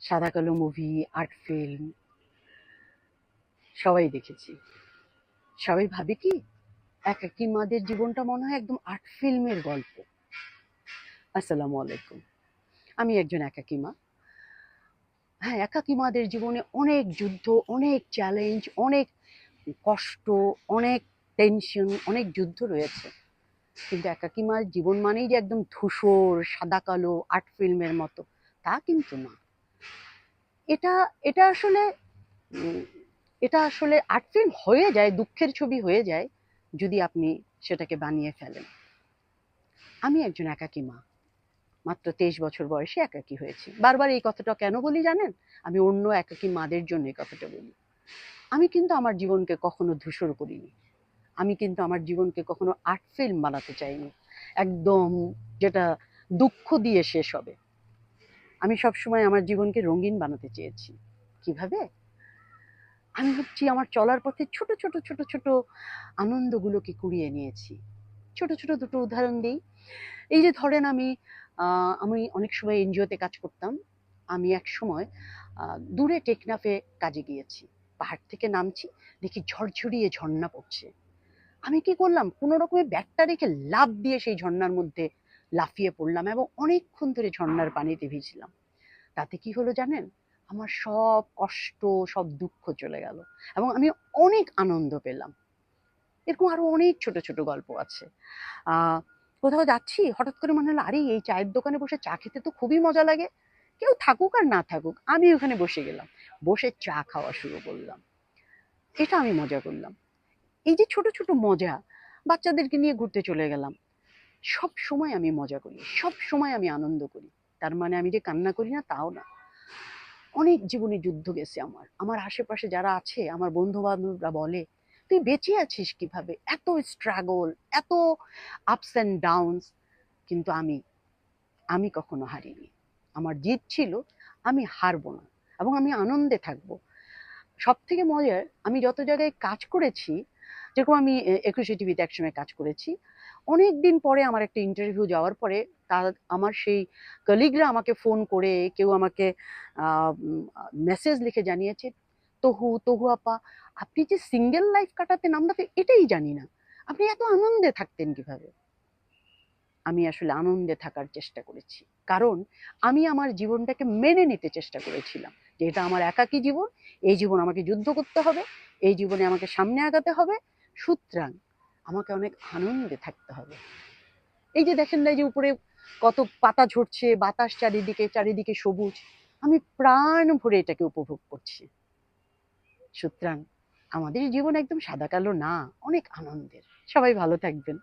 সাদা কালো movie, art film সবাই দেখেছি। সবাই ভাবে কি একাকী মাদের জীবনটা মনে হয় একদম আর্ট ফিল্মের গল্প। আসসালামু আলাইকুম, আমি একজন একাকী মা। হ্যাঁ, একাকী মাদের জীবনে অনেক যুদ্ধ, অনেক চ্যালেঞ্জ, অনেক কষ্ট, অনেক টেনশন, অনেক যুদ্ধ রয়েছে। কিন্তু একাকী মার জীবন মানেই যে একদম ধূসর সাদা কালো আর্ট ফিল্মের মতো, তা কিন্তু না। এটা এটা আসলে উম, এটা আসলে আর্ট ফিল্ম হয়ে যায়, দুঃখের ছবি হয়ে যায় যদি আপনি সেটাকে বানিয়ে ফেলেন। আমি একজন একাকী মা, মাত্র 23 বছর বয়সে একাকী হয়েছি। বারবার এই কথাটা কেন বলি জানেন? আমি অন্য একাকী মাদের জন্য এই কথাটা বলি। আমি কিন্তু আমার জীবনকে কখনো ধূসর করিনি। আমি কিন্তু আমার জীবনকে কখনো আর্ট ফিল্ম বানাতে চাইনি, একদম যেটা দুঃখ দিয়ে শেষ হবে। আমি সবসময় আমার জীবনকে রঙিন বানাতে চেয়েছি। কিভাবে? আমি হচ্ছি আমার চলার পথে ছোট ছোট ছোট ছোট আনন্দগুলোকে কুড়িয়ে নিয়েছি। ছোট ছোট দুটো উদাহরণ দিই। এই যে ধরেন আমি অনেক সময় এনজিওতে কাজ করতাম। আমি এক সময় দূরে টেকনাফে কাজে গিয়েছি। পাহাড় থেকে নামছি, দেখি ঝরঝরিয়ে ঝর্ণা পড়ছে। আমি কি করলাম, কোনো রকমে ব্যাগটা রেখে লাফ দিয়ে সেই ঝর্ণার মধ্যে লাফিয়ে পড়লাম এবং অনেকক্ষণ ধরে ঝর্ণার পানিতে ভিজলাম। তাতে কি হলো জানেন? আমার সব কষ্ট, সব দুঃখ চলে গেল এবং আমি অনেক আনন্দ পেলাম। এরকম আরো অনেক ছোট ছোট গল্প আছে। আহ কোথাও যাচ্ছি, হঠাৎ করে মনে হলো আরে এই চায়ের দোকানে বসে চা খেতে তো খুবই মজা লাগে। কেউ থাকুক আর না থাকুক, আমি ওখানে বসে গেলাম, বসে চা খাওয়া শুরু করলাম। এটা আমি মজা করলাম। এই যে ছোট ছোট মজা, বাচ্চাদেরকে নিয়ে ঘুরতে চলে গেলাম। সব সময় আমি মজা করি, সব সময় আমি আনন্দ করি। তার মানে আমি যে কান্না করি না তাও না। অনেক জীবনে যুদ্ধ গেছে আমার। আমার আশেপাশে যারা আছে, আমার বন্ধু বান্ধবরা বলে তুই বেঁচে আছিস কিভাবে, এত স্ট্রাগল, এত আপস অ্যান্ড ডাউনস। কিন্তু আমি আমি কখনো হারিনি। আমার জিদ ছিল আমি হারবো না এবং আমি আনন্দে থাকবো। সব থেকে মজার, আমি যত জায়গায় কাজ করেছি, যেরকম আমি একুশে টিভিতে একসময় কাজ করেছি, অনেক দিন পরে আমার একটা ইন্টারভিউ যাওয়ার পরে তার আমার সেই কলিগরা আমাকে ফোন করে, কেউ আমাকে মেসেজ লিখে জানিয়েছে, তহু তহু আপা, আপনি যে সিঙ্গেল লাইফ কাটাতেন আমরা তো এটাই জানি না, আপনি এত আনন্দে থাকতেন কিভাবে। আমি আসলে আনন্দে থাকার চেষ্টা করেছি, কারণ আমি আমার জীবনটাকে মেনে নিতে চেষ্টা করেছিলাম যে এটা আমার একাকী জীবন, এই জীবন আমাকে যুদ্ধ করতে হবে, এই জীবনে আমাকে সামনে আগাতে হবে, সুতরাং আমাকে অনেক আনন্দে থাকতে হবে। এই যে দেখেন না, এই যে উপরে কত পাতা ঝরছে, বাতাস চারিদিকে, চারিদিকে সবুজ, আমি প্রাণ ভরে এটাকে উপভোগ করছি। সুতরাং আমাদের জীবন একদম সাদা কালো না, অনেক আনন্দের। সবাই ভালো থাকবেন।